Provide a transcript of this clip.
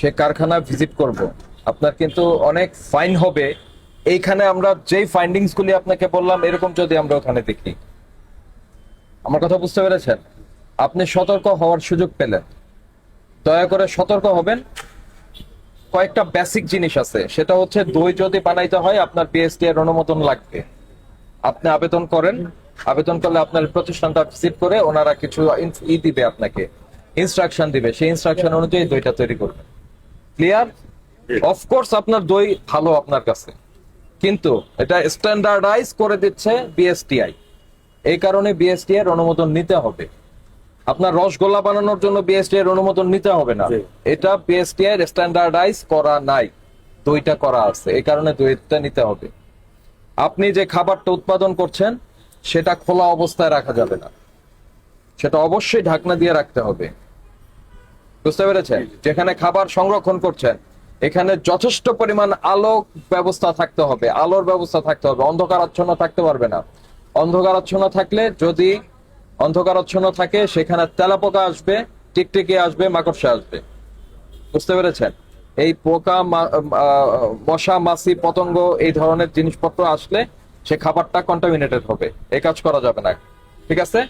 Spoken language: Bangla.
সে কারখানা ভিজিট করব, আপনার কিন্তু অনেক ফাইন হবে। এইখানে আমরা যেই ফাইন্ডিংস গুলি আপনাকে বললাম, এরকম যদি আমরা ওখানে দেখি। আমার কথা বুঝতে পেরেছেন? আপনি সতর্ক হওয়ার সুযোগ পেলেন, দয়া করে সতর্ক হবেন। কয়েকটা বেসিক জিনিস আছে, সেটা হচ্ছে দই যদি বানাইতে হয় আপনার বিএসটি এর অনুমোদন লাগবে। আপনি আবেদন করেন, আবেদন করলে আপনার প্রতিষ্ঠানটা ভিজিট করে ওনারা কিছু দিবে, আপনাকে ইনস্ট্রাকশন দিবে, সেই ইনস্ট্রাকশন অনুযায়ী দইটা তৈরি করবেন। ক্লিয়ার? অফকোর্স আপনার দই ভালো আপনার কাছে, কিন্তু এটা স্ট্যান্ডার্ডাইজ করে দিচ্ছে বিএসটিআই। এই কারণে বিএসটি এর অনুমোদন নিতে হবে। আপনার রসগোল্লা বানানোর জন্য বিএসটি এর অনুমোদন নিতে হবে না, এটা বিএসটি এর স্ট্যান্ডার্ডাইজ করা নাই, দইটা করা আছে, এই কারণে দইটা নিতে হবে। আপনি যে খাবারটা উৎপাদন করছেন সেটা খোলা অবস্থায় রাখা যাবে না, সেটা অবশ্যই ঢাকনা দিয়ে রাখতে হবে। বুঝতে পেরেছেন? যেখানে খাবার সংরক্ষণ করছেন এখানে যথেষ্ট পরিমাণ আলো ব্যবস্থা থাকতে হবে, আলোর ব্যবস্থা থাকতে হবে, অন্ধকারাচ্ছন্ন থাকতে পারবে না। অন্ধকারাচ্ছন্ন থাকলে, যদি অন্ধকারাচ্ছন্ন থাকে, সেখানে তেলাপোকা আসবে, টিকটিকি আসবে, মাকড়সা আসবে। বুঝতে পেরেছেন? এই পোকা, মশা, মাছি, পতঙ্গ, এই ধরনের জিনিসপত্র আসলে সে খাবারটা কন্টামিনেটেড হবে। এই কাজ করা যাবে না। ঠিক আছে?